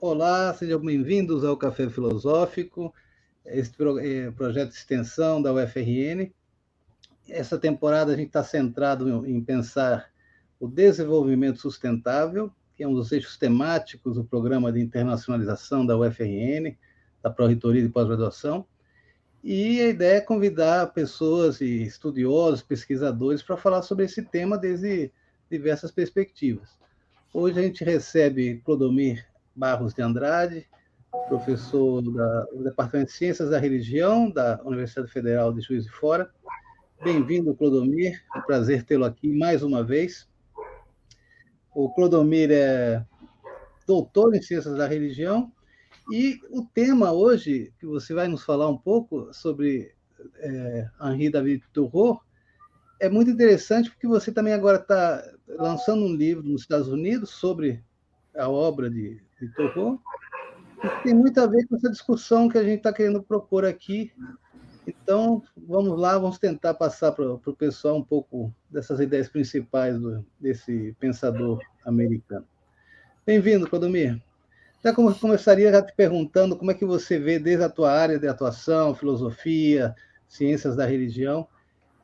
Olá, sejam bem-vindos ao Café Filosófico, esse projeto de extensão da UFRN. Essa temporada a gente está centrado em pensar o desenvolvimento sustentável, que é um dos eixos temáticos do programa de internacionalização da UFRN, da Pró-Reitoria de Pós-Graduação. E a ideia é convidar pessoas e estudiosos, pesquisadores, para falar sobre esse tema desde diversas perspectivas. Hoje a gente recebe Clodomir Barros de Andrade, professor do Departamento de Ciências da Religião da Universidade Federal de Juiz de Fora. Bem-vindo, Clodomir, é um prazer tê-lo aqui mais uma vez. O Clodomir é doutor em Ciências da Religião e o tema hoje, que você vai nos falar um pouco sobre Henri David Thoreau, é muito interessante porque você também agora está lançando um livro nos Estados Unidos sobre a obra de Thoreau, e tem muito a ver com essa discussão que a gente está querendo propor aqui. Então, vamos lá, vamos tentar passar para o pessoal um pouco dessas ideias principais desse pensador americano. Bem-vindo, Clodomir. Já começaria já te perguntando como é que você vê desde a tua área de atuação, filosofia, ciências da religião,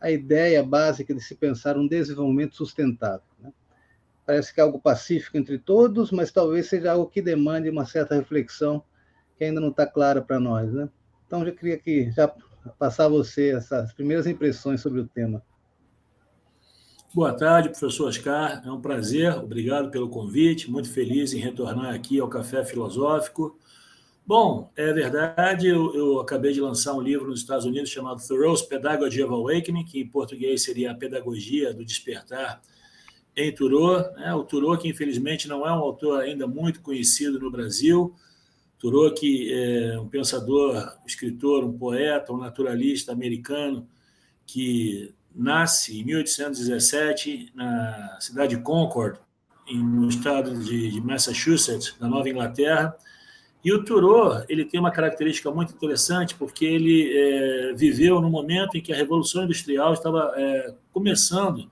a ideia básica de se pensar um desenvolvimento sustentável, né? Parece que é algo pacífico entre todos, mas talvez seja algo que demande uma certa reflexão que ainda não está clara para nós, né? Então, eu queria já passar a você essas primeiras impressões sobre o tema. Boa tarde, professor Oscar. É um prazer, obrigado pelo convite. Muito feliz em retornar aqui ao Café Filosófico. Bom, é verdade, eu acabei de lançar um livro nos Estados Unidos chamado Thoreau's Pedagogy of Awakening, que em português seria a Pedagogia do Despertar em Thoreau, né? O Thoreau, que infelizmente não é um autor ainda muito conhecido no Brasil. Thoreau, que é um pensador, escritor, um poeta, um naturalista americano, que nasce em 1817 na cidade de Concord, no estado de Massachusetts, na Nova Inglaterra. E o Thoreau, ele tem uma característica muito interessante, porque ele viveu no momento em que a Revolução Industrial estava começando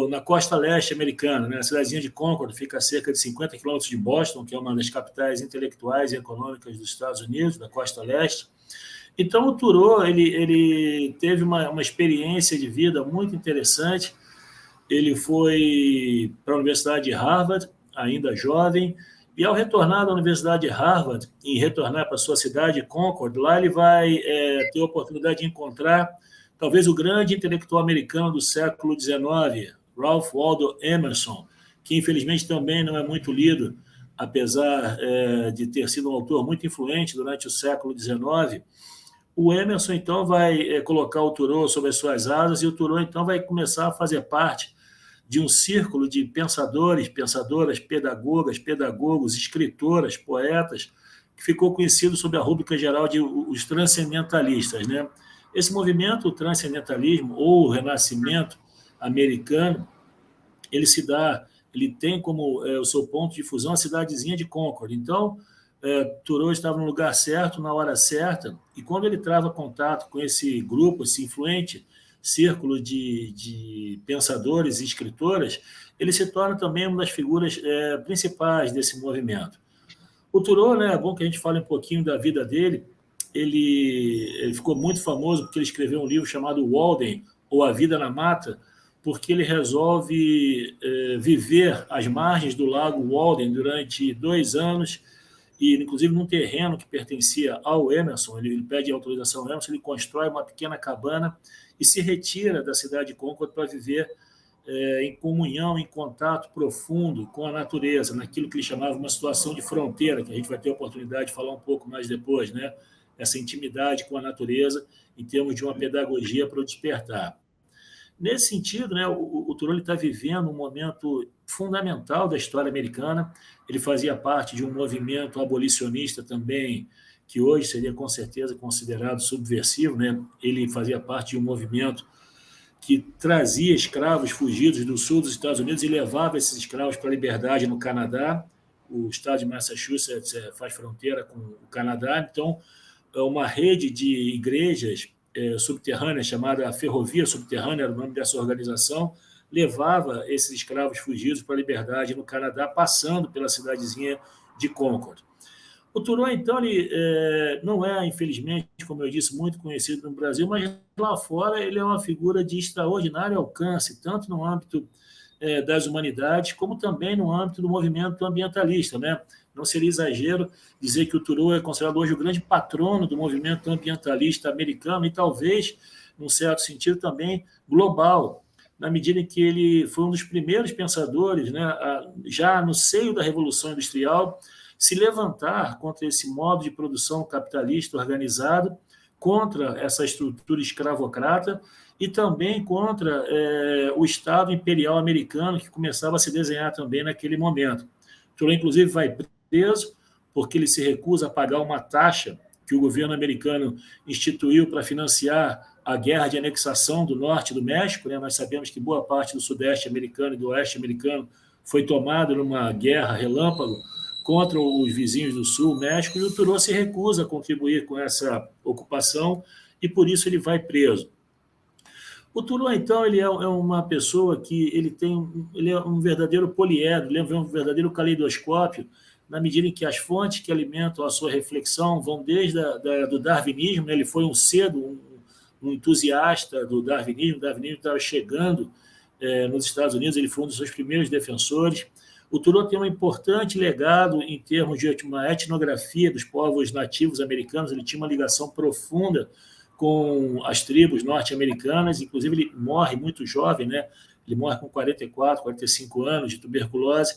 na costa leste americana, né? A cidadezinha de Concord fica a cerca de 50 quilômetros de Boston, que é uma das capitais intelectuais e econômicas dos Estados Unidos, da costa leste. Então, o Thoreau ele teve uma experiência de vida muito interessante. Ele foi para a Universidade de Harvard, ainda jovem, e ao retornar da Universidade de Harvard e retornar para a sua cidade, Concord, lá ele vai ter a oportunidade de encontrar talvez o grande intelectual americano do século XIX, Ralph Waldo Emerson, que infelizmente também não é muito lido, apesar de ter sido um autor muito influente durante o século XIX. O Emerson, então, vai colocar o Thoreau sob as suas asas, e o Thoreau, então, vai começar a fazer parte de um círculo de pensadores, pensadoras, pedagogas, pedagogos, escritoras, poetas, que ficou conhecido sob a rúbrica geral de os transcendentalistas, né? Esse movimento, o transcendentalismo, ou o renascimento americano, ele tem como o seu ponto de fusão a cidadezinha de Concord. Então, Thoreau estava no lugar certo, na hora certa, e quando ele trava contato com esse grupo, esse influente círculo de pensadores e escritoras, ele se torna também uma das figuras principais desse movimento. O Thoreau, né, é bom que a gente fale um pouquinho da vida dele. Ele ficou muito famoso porque ele escreveu um livro chamado Walden, ou A Vida na Mata, porque ele resolve viver às margens do lago Walden durante 2 anos, e inclusive num terreno que pertencia ao Emerson. Ele pede autorização ao Emerson, ele constrói uma pequena cabana e se retira da cidade de Concord para viver em comunhão, em contato profundo com a natureza, naquilo que ele chamava uma situação de fronteira, que a gente vai ter a oportunidade de falar um pouco mais depois, né? Essa intimidade com a natureza em termos de uma pedagogia para o despertar. Nesse sentido, né, o Thoreau está vivendo um momento fundamental da história americana. Ele fazia parte de um movimento abolicionista também, que hoje seria com certeza considerado subversivo, né? Ele fazia parte de um movimento que trazia escravos fugidos do sul dos Estados Unidos e levava esses escravos para a liberdade no Canadá. O estado de Massachusetts faz fronteira com o Canadá, então uma rede de igrejas subterrânea, chamada Ferrovia Subterrânea, era o nome dessa organização, levava esses escravos fugidos para a liberdade no Canadá, passando pela cidadezinha de Concord. O Thoreau, então, ele não é, infelizmente, como eu disse, muito conhecido no Brasil, mas lá fora ele é uma figura de extraordinário alcance, tanto no âmbito das humanidades, como também no âmbito do movimento ambientalista, né? Não seria exagero dizer que o Thoreau é considerado hoje o grande patrono do movimento ambientalista americano e talvez, num certo sentido, também global, na medida em que ele foi um dos primeiros pensadores, né, já no seio da Revolução Industrial, se levantar contra esse modo de produção capitalista organizado, contra essa estrutura escravocrata e também contra o Estado imperial americano, que começava a se desenhar também naquele momento. Thoreau, inclusive, vai preso porque ele se recusa a pagar uma taxa que o governo americano instituiu para financiar a guerra de anexação do norte do México, né? Nós sabemos que boa parte do sudeste americano e do oeste americano foi tomado numa guerra relâmpago contra os vizinhos do sul, México, e o Thoreau se recusa a contribuir com essa ocupação e por isso ele vai preso. O Thoreau, então, ele é uma pessoa que ele é um verdadeiro poliedro, ele é um verdadeiro caleidoscópio, na medida em que as fontes que alimentam a sua reflexão vão desde do darwinismo, né? Ele foi um entusiasta do darwinismo, o darwinismo estava chegando nos Estados Unidos, ele foi um dos seus primeiros defensores. O Thoreau tem um importante legado em termos de uma etnografia dos povos nativos americanos, ele tinha uma ligação profunda com as tribos norte-americanas, inclusive ele morre muito jovem, né? Ele morre com 44, 45 anos de tuberculose,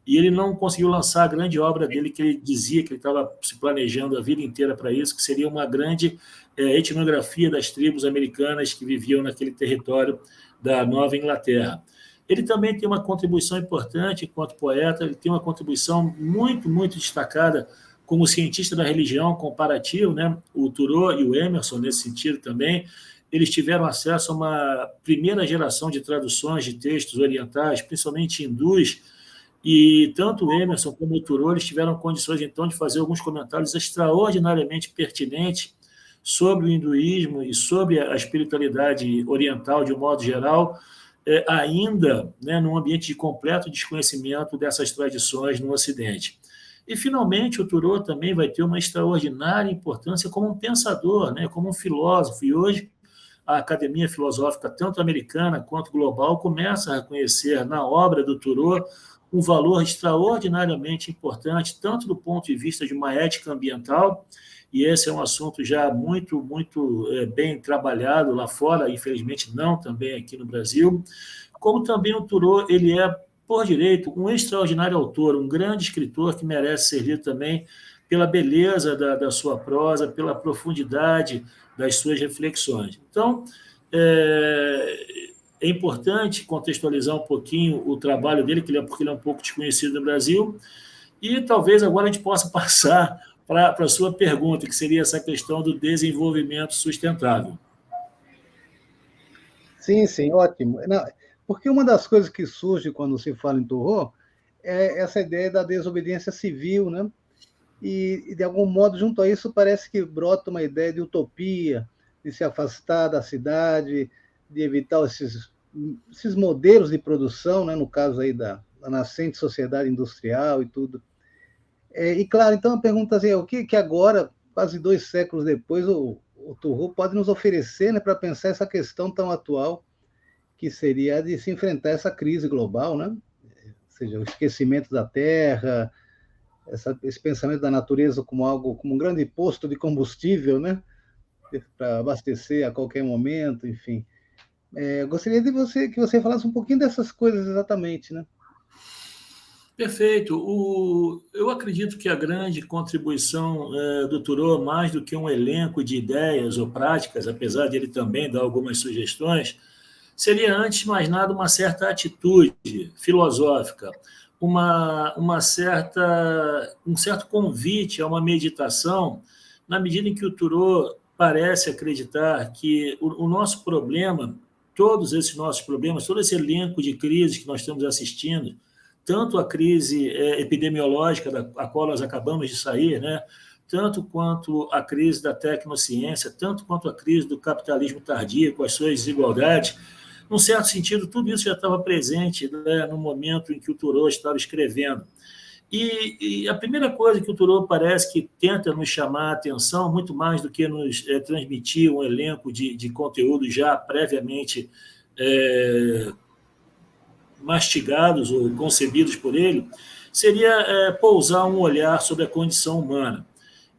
e ele não conseguiu lançar a grande obra dele, que ele dizia que ele estava se planejando a vida inteira para isso, que seria uma grande etnografia das tribos americanas que viviam naquele território da Nova Inglaterra. Ele também tem uma contribuição importante enquanto poeta, ele tem uma contribuição muito, muito destacada como cientista da religião comparativo, né? O Thoreau e o Emerson, nesse sentido também, eles tiveram acesso a uma primeira geração de traduções de textos orientais, principalmente hindus, e tanto o Emerson como o Thoreau eles tiveram condições, então, de fazer alguns comentários extraordinariamente pertinentes sobre o hinduísmo e sobre a espiritualidade oriental, de um modo geral, ainda, né, num ambiente de completo desconhecimento dessas tradições no Ocidente. E, finalmente, o Thoreau também vai ter uma extraordinária importância como um pensador, né, como um filósofo. E hoje, a academia filosófica, tanto americana quanto global, começa a reconhecer na obra do Thoreau um valor extraordinariamente importante, tanto do ponto de vista de uma ética ambiental, e esse é um assunto já muito, muito bem trabalhado lá fora, infelizmente não também aqui no Brasil, como também o Thoreau, ele é, por direito, um extraordinário autor, um grande escritor que merece ser lido também pela beleza da sua prosa, pela profundidade das suas reflexões. Então, é importante contextualizar um pouquinho o trabalho dele, porque ele é um pouco desconhecido no Brasil, e talvez agora a gente possa passar para a sua pergunta, que seria essa questão do desenvolvimento sustentável. Sim, sim, ótimo. Não, porque uma das coisas que surge quando se fala em Thoreau é essa ideia da desobediência civil, né? E, de algum modo, junto a isso, parece que brota uma ideia de utopia, de se afastar da cidade, de evitar esses modelos de produção, né? No caso aí da nascente sociedade industrial e tudo. E, claro, então a pergunta é o que agora, quase 2 séculos depois, o Thoreau pode nos oferecer, né, para pensar essa questão tão atual, que seria a de se enfrentar essa crise global, né? Ou seja, o esquecimento da Terra, esse pensamento da natureza como um grande posto de combustível, né, para abastecer a qualquer momento, enfim. Gostaria que você falasse um pouquinho dessas coisas exatamente, né? Perfeito. Eu acredito que a grande contribuição do Thoreau, mais do que um elenco de ideias ou práticas, apesar de ele também dar algumas sugestões, seria, antes de mais nada, uma certa atitude filosófica, um certo convite a uma meditação, na medida em que o Thoreau parece acreditar que o nosso problema, todos esses nossos problemas, todo esse elenco de crises que nós estamos assistindo, tanto a crise epidemiológica, a qual nós acabamos de sair, né? Tanto quanto a crise da tecnociência, tanto quanto a crise do capitalismo tardio, com as suas desigualdades, num certo sentido, tudo isso já estava presente, né, no momento em que o Thoreau estava escrevendo. E a primeira coisa que o Thoreau parece que tenta nos chamar a atenção, muito mais do que nos transmitir um elenco de conteúdo já previamente mastigados ou concebidos por ele, seria pousar um olhar sobre a condição humana.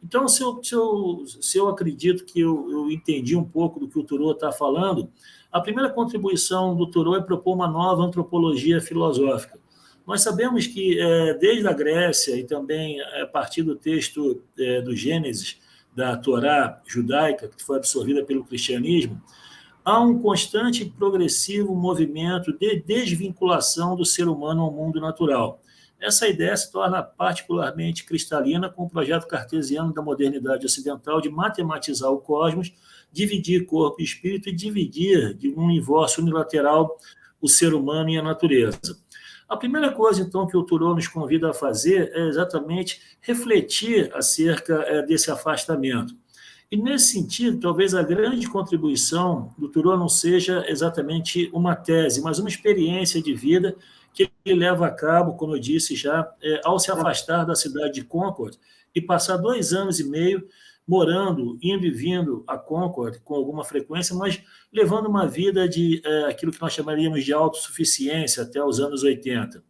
Então, se eu acredito que eu entendi um pouco do que o Thoreau está falando, a primeira contribuição do Thoreau é propor uma nova antropologia filosófica. Nós sabemos que, desde a Grécia e também a partir do texto do Gênesis, da Torá judaica, que foi absorvida pelo cristianismo, há um constante e progressivo movimento de desvinculação do ser humano ao mundo natural. Essa ideia se torna particularmente cristalina com o projeto cartesiano da modernidade ocidental de matematizar o cosmos, dividir corpo e espírito e dividir de um universo unilateral o ser humano e a natureza. A primeira coisa, então, que o Thoreau nos convida a fazer é exatamente refletir acerca desse afastamento. E, nesse sentido, talvez a grande contribuição do Thoreau não seja exatamente uma tese, mas uma experiência de vida que ele leva a cabo, como eu disse já, ao se afastar da cidade de Concord e passar 2 anos e meio morando, indo e vindo a Concord com alguma frequência, mas levando uma vida de aquilo que nós chamaríamos de autossuficiência até os anos 80.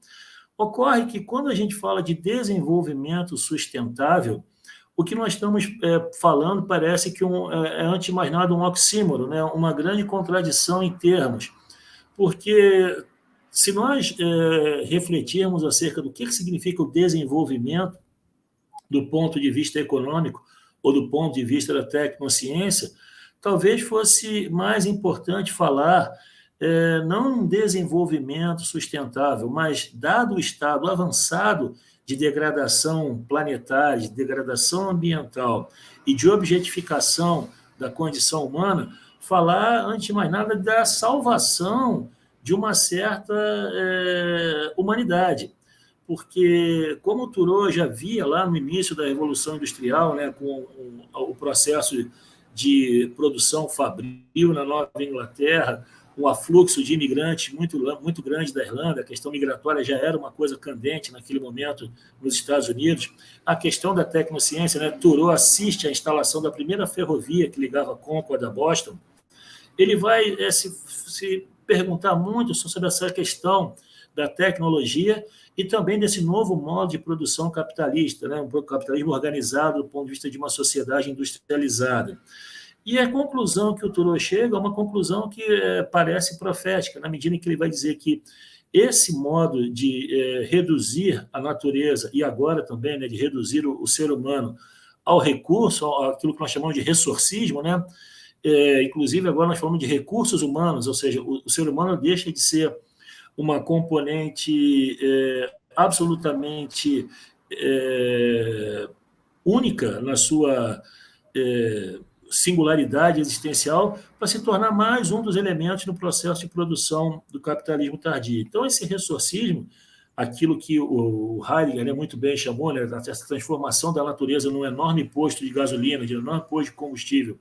Ocorre que, quando a gente fala de desenvolvimento sustentável, o que nós estamos falando parece que é, antes de mais nada, um oxímoro, né? Uma grande contradição em termos, porque se nós refletirmos acerca do que significa o desenvolvimento do ponto de vista econômico ou do ponto de vista da tecnociência, talvez fosse mais importante falar não um desenvolvimento sustentável, mas, dado o estado avançado de degradação planetária, de degradação ambiental e de objetificação da condição humana, falar, antes de mais nada, da salvação de uma certa humanidade. Porque, como o Thoreau já via lá no início da Revolução Industrial, né, com o processo de produção fabril na Nova Inglaterra, um afluxo de imigrantes muito grande da Irlanda, a questão migratória já era uma coisa candente naquele momento nos Estados Unidos, a questão da tecnociência, né, Thoreau assiste à instalação da primeira ferrovia que ligava Concord a Boston, ele vai se perguntar muito sobre essa questão da tecnologia e também desse novo modo de produção capitalista, né? Um capitalismo organizado do ponto de vista de uma sociedade industrializada. E a conclusão que o Thoreau chega é uma conclusão que parece profética, na medida em que ele vai dizer que esse modo de reduzir a natureza e agora também, né, de reduzir o ser humano ao recurso, aquilo que nós chamamos de ressourcismo, né? Inclusive agora nós falamos de recursos humanos, ou seja, o ser humano deixa de ser uma componente absolutamente única na sua singularidade existencial para se tornar mais um dos elementos no processo de produção do capitalismo tardio. Então, esse ressourcismo, aquilo que o Heidegger muito bem chamou, né, essa transformação da natureza num enorme posto de gasolina, de enorme posto de combustível,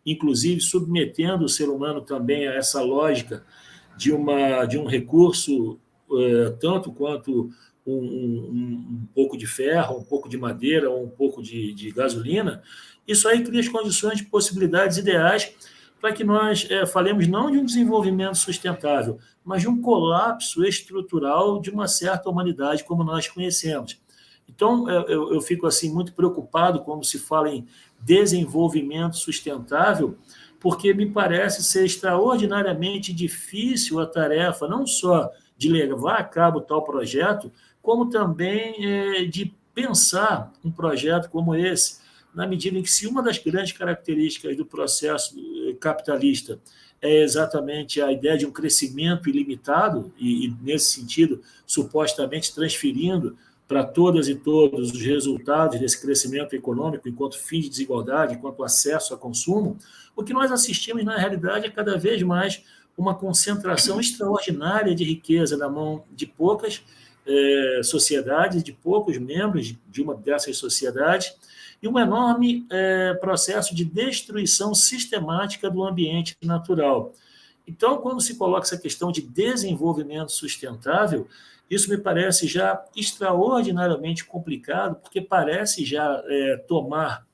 inclusive submetendo o ser humano também a essa lógica de um recurso tanto quanto um pouco de ferro, um pouco de madeira ou um pouco de gasolina, isso aí cria as condições de possibilidades ideais para que nós falemos não de um desenvolvimento sustentável, mas de um colapso estrutural de uma certa humanidade como nós conhecemos. Então, eu fico assim muito preocupado quando se fala em desenvolvimento sustentável, porque me parece ser extraordinariamente difícil a tarefa, não só de levar a cabo tal projeto, como também de pensar um projeto como esse, na medida em que, se uma das grandes características do processo capitalista é exatamente a ideia de um crescimento ilimitado, e nesse sentido, supostamente transferindo para todas e todos os resultados desse crescimento econômico enquanto fim de desigualdade, enquanto acesso a consumo, o que nós assistimos, na realidade, é cada vez mais uma concentração extraordinária de riqueza na mão de poucas sociedades, de poucos membros de uma dessas sociedades, e um enorme processo de destruição sistemática do ambiente natural. Então, quando se coloca essa questão de desenvolvimento sustentável, isso me parece já extraordinariamente complicado, porque parece já tomar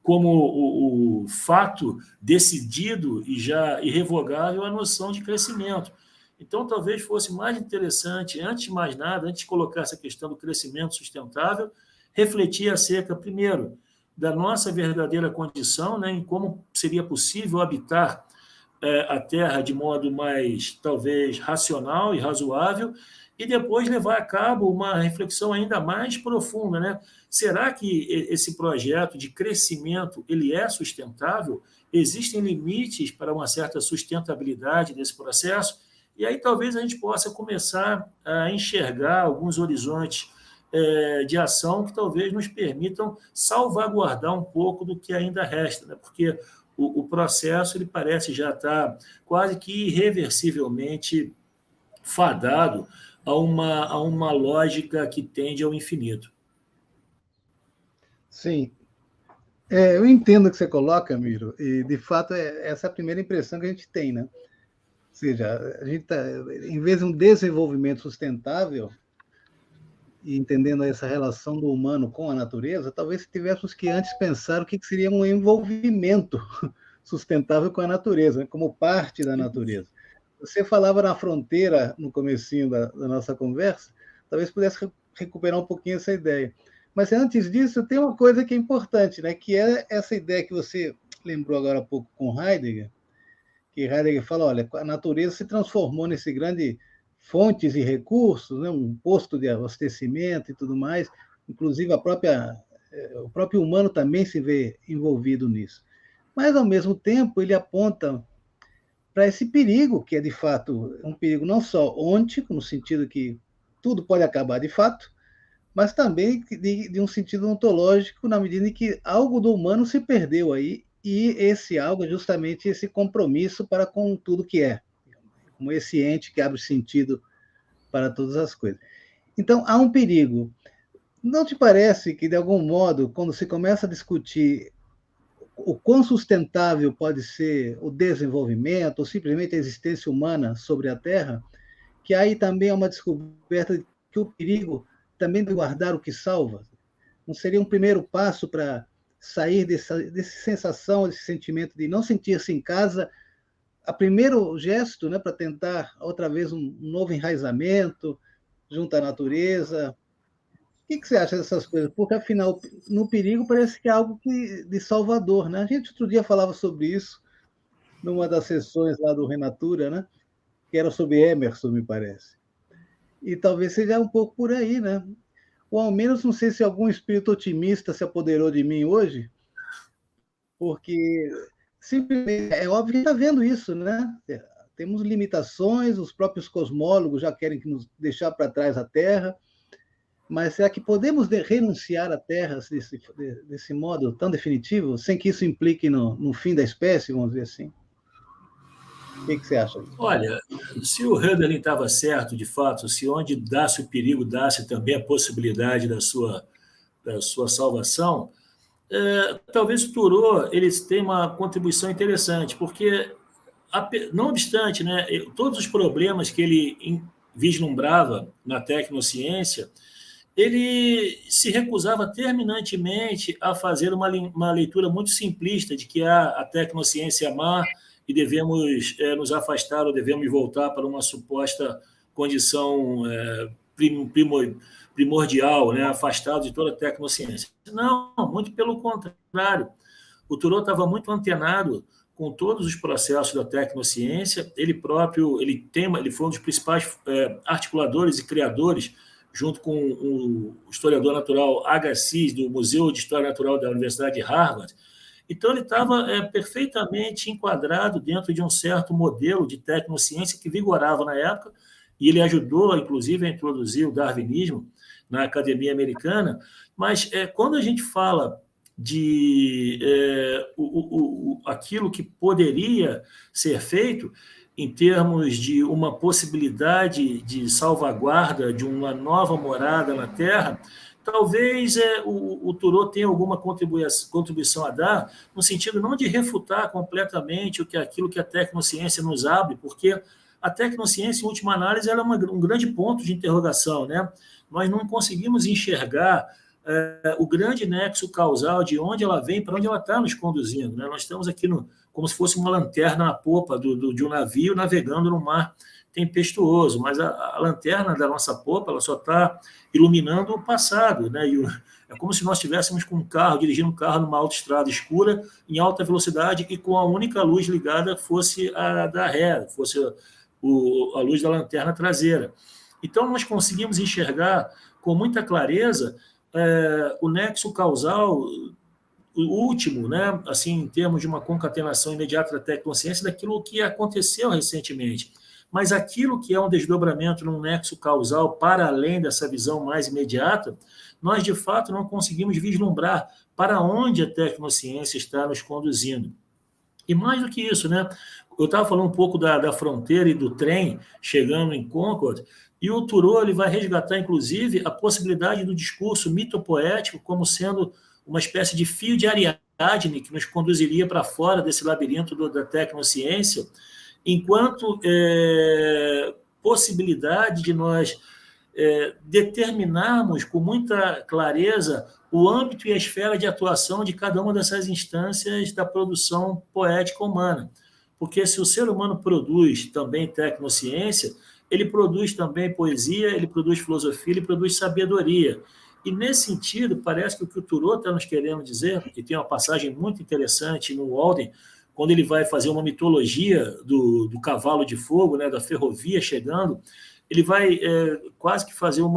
como o fato decidido e já irrevogável a noção de crescimento. Então, talvez fosse mais interessante, antes de mais nada, antes de colocar essa questão do crescimento sustentável, refletir acerca, primeiro, da nossa verdadeira condição, né, em como seria possível habitar a Terra de modo mais, talvez, racional e razoável, e depois levar a cabo uma reflexão ainda mais profunda, né? Será que esse projeto de crescimento ele é sustentável? Existem limites para uma certa sustentabilidade desse processo? E aí talvez a gente possa começar a enxergar alguns horizontes de ação que talvez nos permitam salvaguardar um pouco do que ainda resta, né? Porque o processo ele parece já estar quase que irreversivelmente fadado a uma lógica que tende ao infinito. Sim. Eu entendo o que você coloca, Miro, e de fato essa é a primeira impressão que a gente tem, né? Ou seja, a gente em vez de um desenvolvimento sustentável, e entendendo essa relação do humano com a natureza, talvez tivéssemos que antes pensar o que seria um envolvimento sustentável com a natureza, né? Como parte da natureza. Você falava na fronteira, no comecinho da nossa conversa, talvez pudesse recuperar um pouquinho essa ideia. Mas antes disso, tem uma coisa que é importante, né? Que é essa ideia que você lembrou agora há pouco com Heidegger, que Heidegger fala, olha, a natureza se transformou nesse grande fontes e recursos, né? Um posto de abastecimento e tudo mais, inclusive o próprio humano também se vê envolvido nisso. Mas, ao mesmo tempo, ele aponta para esse perigo, que é, de fato, um perigo não só ôntico, no sentido que tudo pode acabar de fato, mas também de um sentido ontológico, na medida em que algo do humano se perdeu aí, e esse algo é justamente esse compromisso para com tudo que é, como esse ente que abre sentido para todas as coisas. Então, há um perigo. Não te parece que, de algum modo, quando se começa a discutir o quão sustentável pode ser o desenvolvimento, ou simplesmente a existência humana sobre a Terra, que aí também é uma descoberta de que o perigo também de guardar o que salva? Não seria um primeiro passo para sair dessa sensação, desse sentimento de não sentir-se em casa, a primeiro gesto, né, para tentar outra vez um novo enraizamento junto à natureza? O que você acha dessas coisas? Porque, afinal, no perigo parece que é algo de salvador, né? A gente outro dia falava sobre isso numa das sessões lá do Renatura, né? Que era sobre Emerson, me parece. E talvez seja um pouco por aí, né? Ou ao menos, não sei se algum espírito otimista se apoderou de mim hoje, porque simplesmente é óbvio que está vendo isso, né? Temos limitações, os próprios cosmólogos já querem nos deixar para trás a Terra, mas será que podemos renunciar à Terra desse modo tão definitivo, sem que isso implique no fim da espécie, vamos dizer assim? O que você acha? Olha, se o Hölderlin estava certo, de fato, se onde dá-se o perigo, dá-se também a possibilidade da sua salvação, talvez o Thoreau eles tenham uma contribuição interessante, porque, não obstante, né, todos os problemas que ele vislumbrava na tecnociência, ele se recusava terminantemente a fazer uma leitura muito simplista de que a tecnociência é má e devemos nos afastar ou devemos voltar para uma suposta condição primordial, né, afastado de toda a tecnociência. Não, muito pelo contrário. O Thoreau estava muito antenado com todos os processos da tecnociência. Ele próprio ele foi um dos principais articuladores e criadores, junto com o historiador natural Agassiz, do Museu de História Natural da Universidade de Harvard. Então, ele estava perfeitamente enquadrado dentro de um certo modelo de tecnociência que vigorava na época, e ele ajudou, inclusive, a introduzir o darwinismo na academia americana. Mas quando a gente fala de aquilo que poderia ser feito em termos de uma possibilidade de salvaguarda de uma nova morada na Terra, talvez o Turô tenha alguma contribuição a dar, no sentido não de refutar completamente aquilo que a tecnociência nos abre, porque a tecnociência, em última análise, ela é um grande ponto de interrogação, né? Nós não conseguimos enxergar o grande nexo causal de onde ela vem, para onde ela está nos conduzindo, né? Nós estamos aqui como se fosse uma lanterna na popa de um navio navegando no mar tempestuoso, mas a lanterna da nossa popa ela só está iluminando o passado, né? É como se nós estivéssemos dirigindo um carro numa autoestrada escura, em alta velocidade, e com a única luz ligada fosse a da ré, fosse a luz da lanterna traseira. Então, nós conseguimos enxergar com muita clareza o nexo causal, o último, né? Assim, em termos de uma concatenação imediata da tecnociência, daquilo que aconteceu recentemente. Mas aquilo que é um desdobramento num nexo causal para além dessa visão mais imediata, nós, de fato, não conseguimos vislumbrar para onde a tecnociência está nos conduzindo. E mais do que isso, né? Eu estava falando um pouco da fronteira e do trem chegando em Concorde, e o Turô ele vai resgatar, inclusive, a possibilidade do discurso mitopoético como sendo uma espécie de fio de Ariadne que nos conduziria para fora desse labirinto da tecnociência, enquanto possibilidade de nós determinarmos com muita clareza o âmbito e a esfera de atuação de cada uma dessas instâncias da produção poética humana. Porque se o ser humano produz também tecnociência, ele produz também poesia, ele produz filosofia, ele produz sabedoria. E, nesse sentido, parece que o Turô está nos querendo dizer, e tem uma passagem muito interessante no Walden, quando ele vai fazer uma mitologia do cavalo de fogo, né, da ferrovia chegando, ele vai quase que fazer um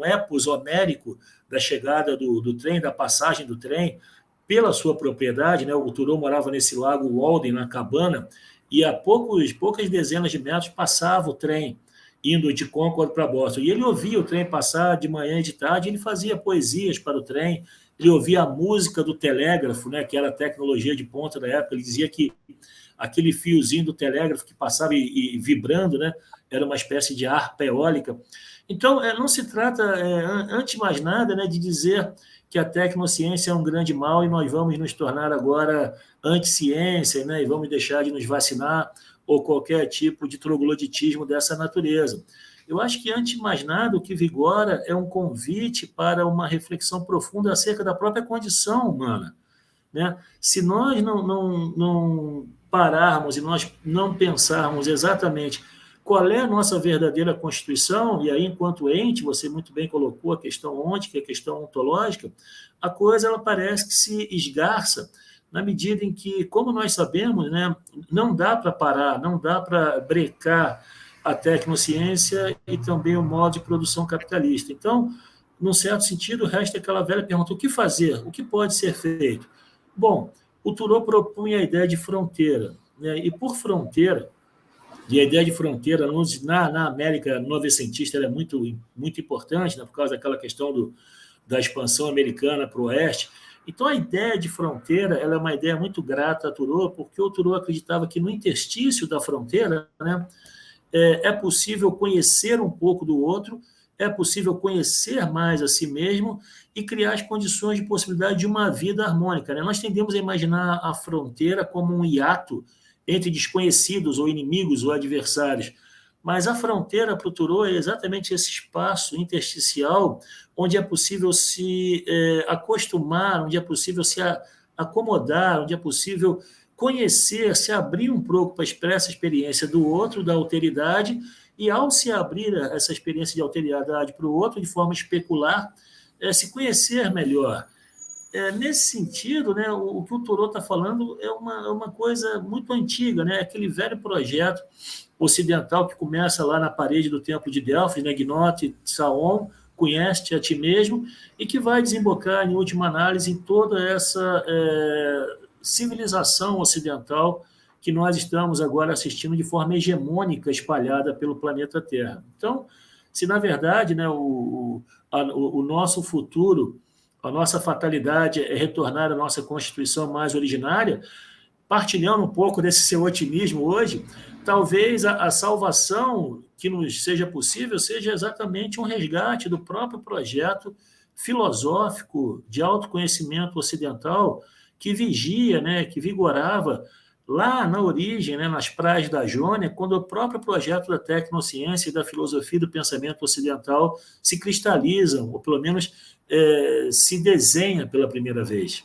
epos homérico da chegada do trem, da passagem do trem, pela sua propriedade, né? O Turô morava nesse lago Walden, na cabana, e a poucas dezenas de metros passava o trem, indo de Concorde para Boston. E ele ouvia o trem passar de manhã e de tarde, ele fazia poesias para o trem, ele ouvia a música do telégrafo, né, que era a tecnologia de ponta da época. Ele dizia que aquele fiozinho do telégrafo que passava e vibrando, né, era uma espécie de harpa eólica. Então, não se trata, antes de mais nada, né, de dizer que a tecnociência é um grande mal e nós vamos nos tornar agora anti-ciência, né, e vamos deixar de nos vacinar ou qualquer tipo de trogloditismo dessa natureza. Eu acho que, antes de mais nada, o que vigora é um convite para uma reflexão profunda acerca da própria condição humana, né? Se nós não pararmos e nós não pensarmos exatamente qual é a nossa verdadeira constituição, e aí, enquanto ente, você muito bem colocou a questão ôntica, a questão ontológica, a coisa ela parece que se esgarça na medida em que, como nós sabemos, né, não dá para parar, não dá para brecar a tecnociência e também o modo de produção capitalista. Então, num certo sentido, resta aquela velha pergunta: o que fazer? O que pode ser feito? Bom, o Turô propunha a ideia de fronteira, né? E por fronteira, e a ideia de fronteira na América novecentista ela é muito, muito importante, né, por causa daquela questão da expansão americana para o oeste. Então, a ideia de fronteira ela é uma ideia muito grata a Turô, porque o Turô acreditava que no interstício da fronteira, né, é possível conhecer um pouco do outro, é possível conhecer mais a si mesmo e criar as condições de possibilidade de uma vida harmônica, né? Nós tendemos a imaginar a fronteira como um hiato entre desconhecidos ou inimigos ou adversários, mas a fronteira para o Turô é exatamente esse espaço intersticial onde é possível se acostumar, onde é possível se acomodar, onde é possível conhecer, se abrir um pouco para essa experiência do outro, da alteridade, e ao se abrir essa experiência de alteridade para o outro de forma especular, se conhecer melhor. Nesse sentido, né, o que o Turô está falando é uma coisa muito antiga, né, aquele velho projeto ocidental que começa lá na parede do Templo de Delfos, né, Gnote, Saon, conhece-te a ti mesmo, e que vai desembocar, em última análise, em toda essa civilização ocidental que nós estamos agora assistindo de forma hegemônica, espalhada pelo planeta Terra. Então, se na verdade, né, o nosso futuro, a nossa fatalidade é retornar à nossa Constituição mais originária, partilhando um pouco desse seu otimismo hoje, talvez a salvação que nos seja possível seja exatamente um resgate do próprio projeto filosófico de autoconhecimento ocidental que vigia, né, que vigorava lá na origem, né, nas praias da Jônia, quando o próprio projeto da tecnociência e da filosofia do pensamento ocidental se cristalizam, ou pelo menos se desenha pela primeira vez.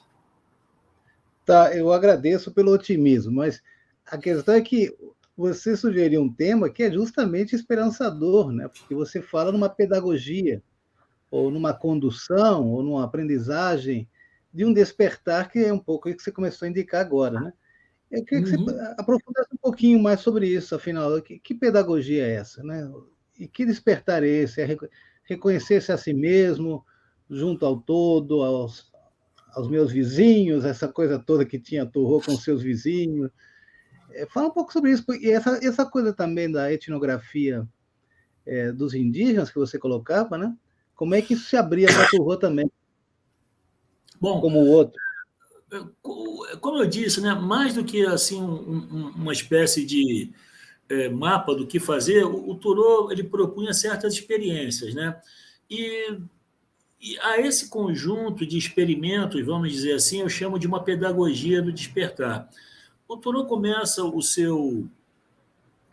Tá, eu agradeço pelo otimismo, mas a questão é que você sugeriu um tema que é justamente esperançador, né? Porque você fala numa pedagogia, ou numa condução, ou numa aprendizagem de um despertar, que é um pouco o que você começou a indicar agora, né? Eu queria que você aprofundasse um pouquinho mais sobre isso, afinal, que pedagogia é essa, né? E que despertar é esse? É reconhecer-se a si mesmo, junto ao todo, aos meus vizinhos, essa coisa toda que tinha Torrô com seus vizinhos. Fala um pouco sobre isso, e essa coisa também da etnografia dos indígenas que você colocava, né? Como é que isso se abria para Torrô também? Bom, como o outro. Como eu disse, né, mais do que assim uma espécie de mapa do que fazer, o Thoreau ele propunha certas experiências, né? E a esse conjunto de experimentos, vamos dizer assim, eu chamo de uma pedagogia do despertar. O Thoreau começa o seu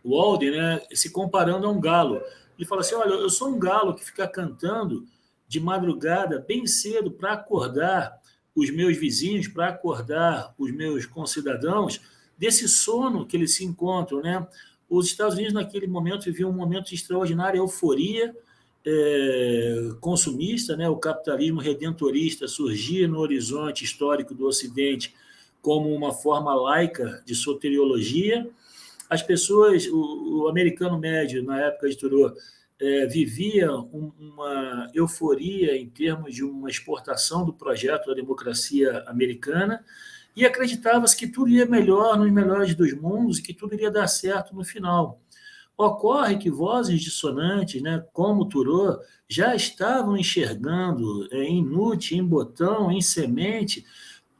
Walden, né, se comparando a um galo. Ele fala assim, olha, eu sou um galo que fica cantando de madrugada bem cedo para acordar os meus vizinhos, para acordar os meus concidadãos desse sono que eles se encontram, né? Os Estados Unidos, naquele momento, viviam um momento de extraordinária euforia consumista, né? O capitalismo redentorista surgia no horizonte histórico do Ocidente como uma forma laica de soteriologia. As pessoas, o americano médio, na época de Thoreau, vivia uma euforia em termos de uma exportação do projeto da democracia americana e acreditava-se que tudo ia melhor nos melhores dos mundos e que tudo iria dar certo no final. Ocorre que vozes dissonantes, né, como Thoreau, já estavam enxergando em Nut, em Botão, em Semente,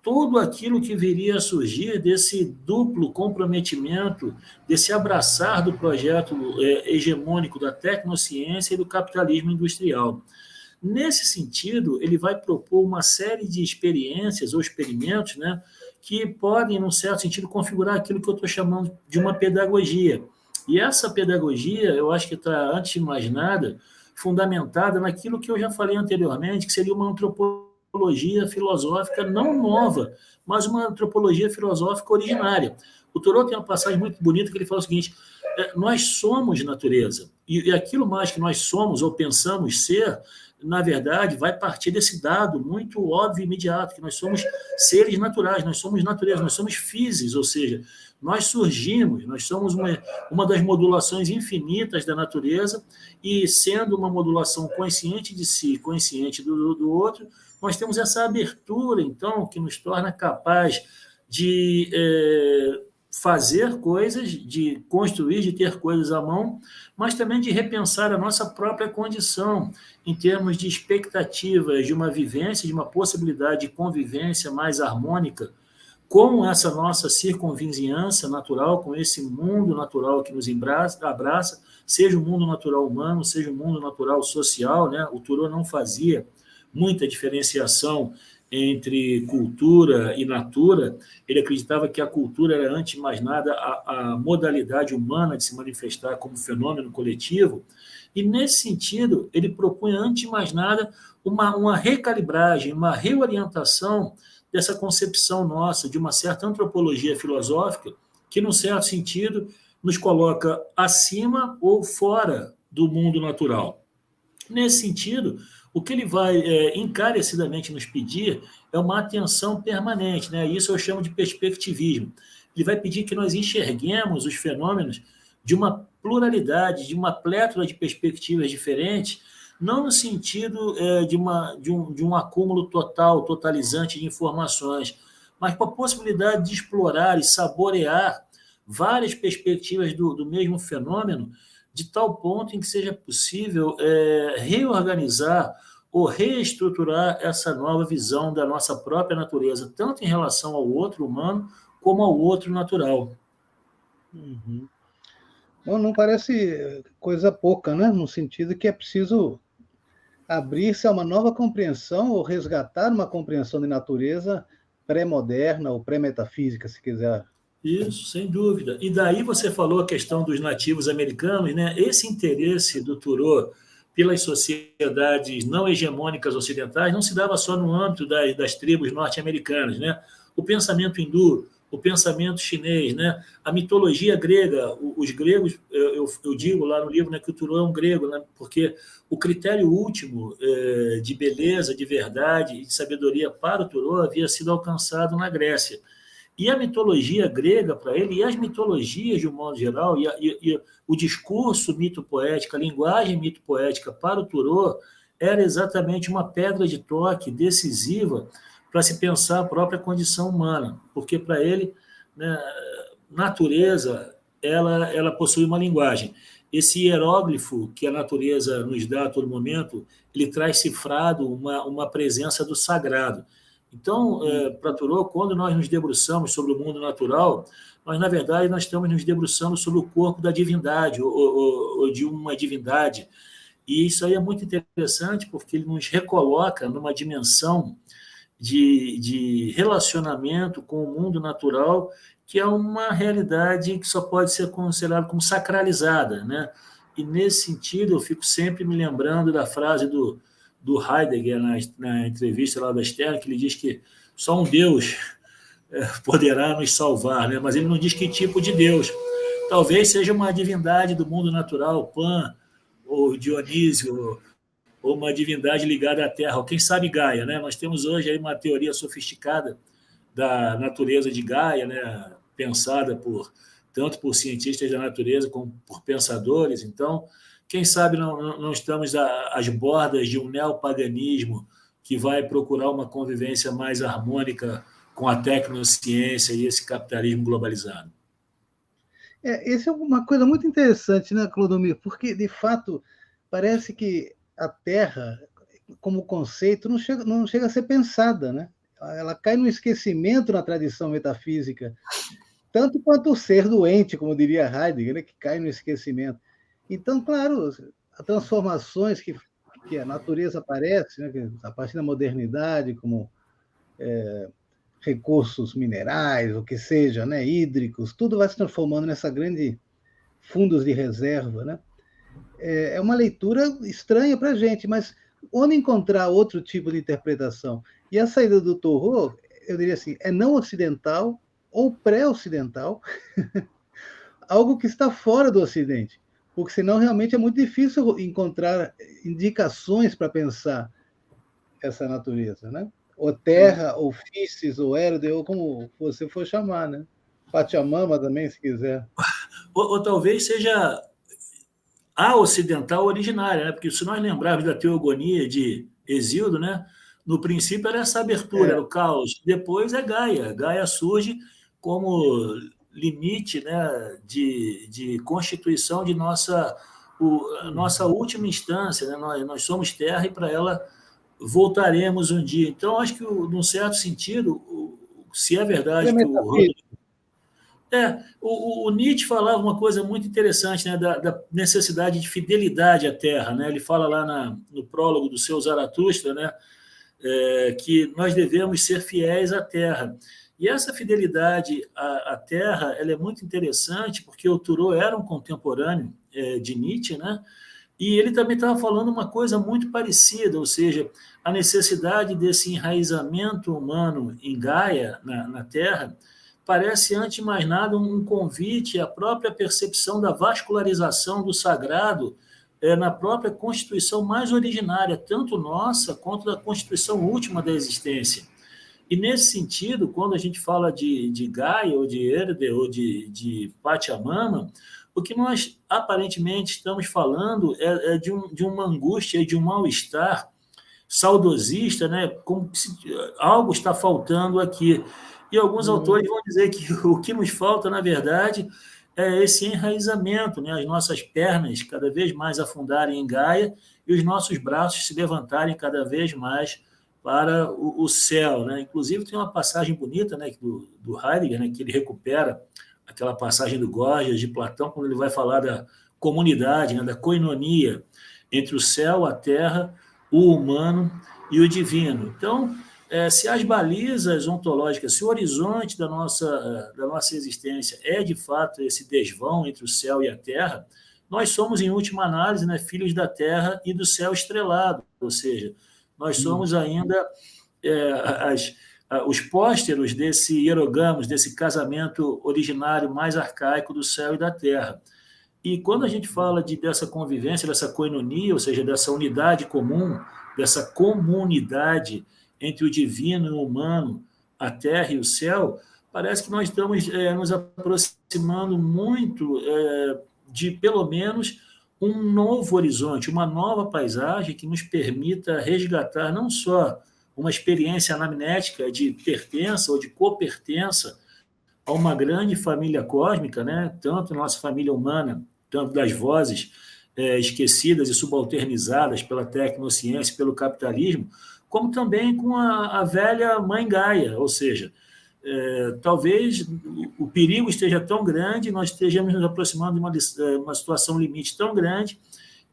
tudo aquilo que viria a surgir desse duplo comprometimento, desse abraçar do projeto hegemônico da tecnociência e do capitalismo industrial. Nesse sentido, ele vai propor uma série de experiências ou experimentos, né, que podem, num certo sentido, configurar aquilo que eu estou chamando de uma pedagogia. E essa pedagogia, eu acho que está, antes de mais nada, fundamentada naquilo que eu já falei anteriormente, que seria uma antropologia filosófica não nova, mas uma antropologia filosófica originária. O Thoreau tem uma passagem muito bonita que ele fala o seguinte, nós somos natureza, e aquilo mais que nós somos ou pensamos ser, na verdade, vai partir desse dado muito óbvio e imediato, que nós somos seres naturais, nós somos natureza, nós somos physis, ou seja, nós surgimos, nós somos uma das modulações infinitas da natureza, e sendo uma modulação consciente de si, consciente do outro, nós temos essa abertura, então, que nos torna capaz de fazer coisas, de construir, de ter coisas à mão, mas também de repensar a nossa própria condição em termos de expectativas de uma vivência, de uma possibilidade de convivência mais harmônica com essa nossa circunvizinhança natural, com esse mundo natural que nos abraça, seja o mundo natural humano, seja o mundo natural social, né? O Thoreau não fazia muita diferenciação entre cultura e natura, ele acreditava que a cultura era, antes de mais nada, a modalidade humana de se manifestar como fenômeno coletivo, e, nesse sentido, ele propunha, antes de mais nada, uma recalibragem, uma reorientação dessa concepção nossa de uma certa antropologia filosófica que, num certo sentido, nos coloca acima ou fora do mundo natural. Nesse sentido, o que ele vai encarecidamente nos pedir é uma atenção permanente, né? Isso eu chamo de perspectivismo. Ele vai pedir que nós enxerguemos os fenômenos de uma pluralidade, de uma plétora de perspectivas diferentes, não no sentido de um acúmulo total, totalizante de informações, mas com a possibilidade de explorar e saborear várias perspectivas do mesmo fenômeno, de tal ponto em que seja possível reorganizar ou reestruturar essa nova visão da nossa própria natureza, tanto em relação ao outro humano, como ao outro natural. Uhum. Bom, não parece coisa pouca, né? No sentido que é preciso abrir-se a uma nova compreensão ou resgatar uma compreensão de natureza pré-moderna ou pré-metafísica, se quiser. Isso, sem dúvida. E daí você falou a questão dos nativos americanos, né? Esse interesse do Thoreau pelas sociedades não hegemônicas ocidentais não se dava só no âmbito das tribos norte-americanas, né? O pensamento hindu, o pensamento chinês, né? A mitologia grega, os gregos, eu digo lá no livro, né, que o Thoreau é um grego, né? Porque o critério último de beleza, de verdade e de sabedoria para o Thoreau havia sido alcançado na Grécia. E a mitologia grega para ele, e as mitologias de um modo geral, e o discurso mito-poético, a linguagem mito-poética para o Thoreau era exatamente uma pedra de toque decisiva para se pensar a própria condição humana, porque para ele, né, natureza, ela possui uma linguagem. Esse hieróglifo que a natureza nos dá a todo momento, ele traz cifrado uma presença do sagrado. Então, para Thoreau, quando nós nos debruçamos sobre o mundo natural, nós, na verdade, nós estamos nos debruçando sobre o corpo da divindade, ou de uma divindade. E isso aí é muito interessante, porque ele nos recoloca numa dimensão de relacionamento com o mundo natural, que é uma realidade que só pode ser considerada como sacralizada, né? E, nesse sentido, eu fico sempre me lembrando da frase do Heidegger na entrevista lá da Stern, que ele diz que só um Deus poderá nos salvar, né? Mas ele não diz que tipo de Deus. Talvez seja uma divindade do mundo natural, Pan, ou Dionísio, ou uma divindade ligada à Terra, ou quem sabe Gaia, né? Nós temos hoje aí uma teoria sofisticada da natureza de Gaia, né? Pensada tanto por cientistas da natureza como por pensadores. Então, quem sabe não estamos às bordas de um neopaganismo que vai procurar uma convivência mais harmônica com a tecnociência e esse capitalismo globalizado. Essa é uma coisa muito interessante, né, Clodomir? Porque, de fato, parece que a Terra, como conceito, não chega a ser pensada, né? Ela cai no esquecimento na tradição metafísica, tanto quanto o ser doente, como diria Heidegger, né, que cai no esquecimento. Então, claro, as transformações que a natureza aparece, né, a partir da modernidade, como recursos minerais, o que seja, né, hídricos, tudo vai se transformando nessa grande fundos de reserva, né? É uma leitura estranha para a gente, mas onde encontrar outro tipo de interpretação? E a saída do Thoreau, eu diria assim, é não ocidental ou pré-ocidental, algo que está fora do Ocidente, porque senão realmente é muito difícil encontrar indicações para pensar essa natureza, né? Ou Terra, ou Físis, ou Hérode, ou como você for chamar, né? Pachamama também, se quiser. Ou talvez seja a ocidental originária, né? Porque se nós lembrarmos da teogonia de Hesíodo, né? No princípio era essa abertura, era o caos. Depois é Gaia. Gaia surge como limite, né, de constituição de nossa última instância. Né? Nós somos terra e para ela voltaremos um dia. Então, acho que, num certo sentido, se é verdade que o Nietzsche falava uma coisa muito interessante, né, da necessidade de fidelidade à terra. Né? Ele fala lá no prólogo do seu Zaratustra, né, que nós devemos ser fiéis à terra. E essa fidelidade à terra ela é muito interessante, porque o Thoreau era um contemporâneo de Nietzsche, né? E ele também estava falando uma coisa muito parecida, ou seja, a necessidade desse enraizamento humano em Gaia, na Terra, parece, antes de mais nada, um convite à própria percepção da vascularização do sagrado na própria constituição mais originária, tanto nossa quanto da constituição última da existência. E, nesse sentido, quando a gente fala de Gaia, ou de Erde, ou de Pachamama, o que nós aparentemente estamos falando é de uma angústia, de um mal-estar saudosista, né? Como se algo está faltando aqui. E alguns autores vão dizer que o que nos falta, na verdade, é esse enraizamento, né? As nossas pernas cada vez mais afundarem em Gaia e os nossos braços se levantarem cada vez mais para o céu, né? Inclusive tem uma passagem bonita, né, do Heidegger, né, que ele recupera aquela passagem do Gorgias de Platão, quando ele vai falar da comunidade, né, da koinonia entre o céu, a terra, o humano e o divino. Então, se as balizas ontológicas, se o horizonte da nossa existência é, de fato, esse desvão entre o céu e a terra, nós somos, em última análise, né, filhos da terra e do céu estrelado, ou seja, nós somos ainda os pósteros desse hierogamos, desse casamento originário mais arcaico do céu e da terra. E quando a gente fala dessa convivência, dessa koinonia, ou seja, dessa unidade comum, dessa comunidade entre o divino e o humano, a terra e o céu, parece que nós estamos nos aproximando muito de, pelo menos, um novo horizonte, uma nova paisagem que nos permita resgatar não só uma experiência anamnética de pertença ou de copertença a uma grande família cósmica, né? Tanto nossa família humana, tanto das vozes esquecidas e subalternizadas pela tecnociência, pelo capitalismo, como também com a velha mãe Gaia, ou seja, talvez o perigo esteja tão grande, nós estejamos nos aproximando de uma situação limite tão grande,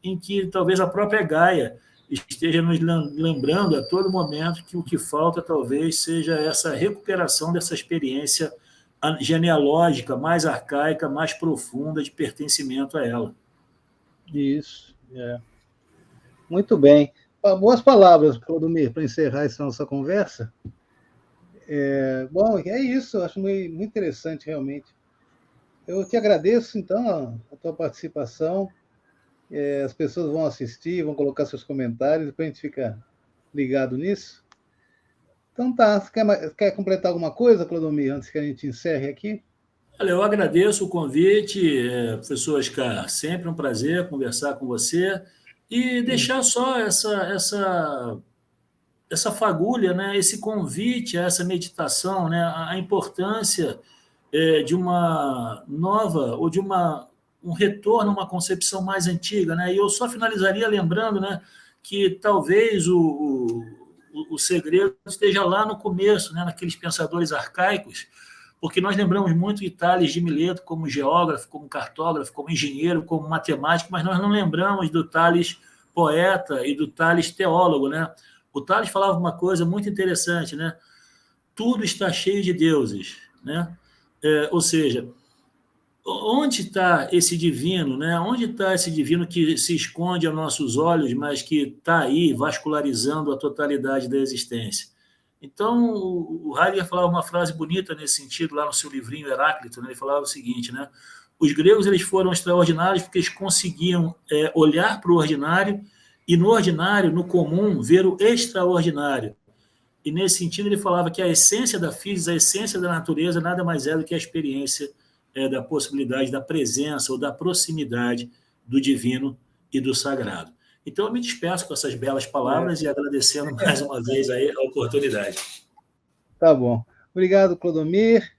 em que talvez a própria Gaia esteja nos lembrando a todo momento que o que falta talvez seja essa recuperação dessa experiência genealógica mais arcaica, mais profunda de pertencimento a ela. Isso, Muito bem. Boas palavras, Clodomir, para encerrar essa nossa conversa. Bom, é isso, eu acho muito interessante, realmente. Eu te agradeço, então, a tua participação. As pessoas vão assistir, vão colocar seus comentários, depois a gente fica ligado nisso. Então tá, quer completar alguma coisa, Clodomir, antes que a gente encerre aqui? Olha, eu agradeço o convite, professor Oscar, sempre um prazer conversar com você e deixar só essa fagulha, né, esse convite a essa meditação, né, a importância de uma nova, ou de um retorno a uma concepção mais antiga, né? E eu só finalizaria lembrando, né, que talvez o segredo esteja lá no começo, né, naqueles pensadores arcaicos, porque nós lembramos muito de Tales de Mileto como geógrafo, como cartógrafo, como engenheiro, como matemático, mas nós não lembramos do Tales poeta e do Tales teólogo, né? O Tales falava uma coisa muito interessante, né? Tudo está cheio de deuses, né? Ou seja, onde está esse divino, né? Onde está esse divino que se esconde aos nossos olhos, mas que está aí vascularizando a totalidade da existência? Então, o Heidegger falava uma frase bonita nesse sentido, lá no seu livrinho Heráclito, né? Ele falava o seguinte, né? Os gregos eles foram extraordinários porque eles conseguiam olhar para o ordinário e, no ordinário, no comum, ver o extraordinário. E, nesse sentido, ele falava que a essência da física, a essência da natureza, nada mais é do que a experiência da possibilidade da presença ou da proximidade do divino e do sagrado. Então, eu me despeço com essas belas palavras e agradecendo mais uma vez aí a oportunidade. Tá bom. Obrigado, Clodomir.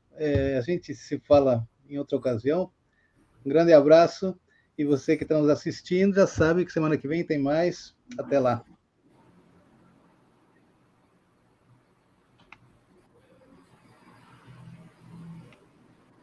A gente se fala em outra ocasião. Um grande abraço. E você que está nos assistindo já sabe que semana que vem tem mais. Até lá.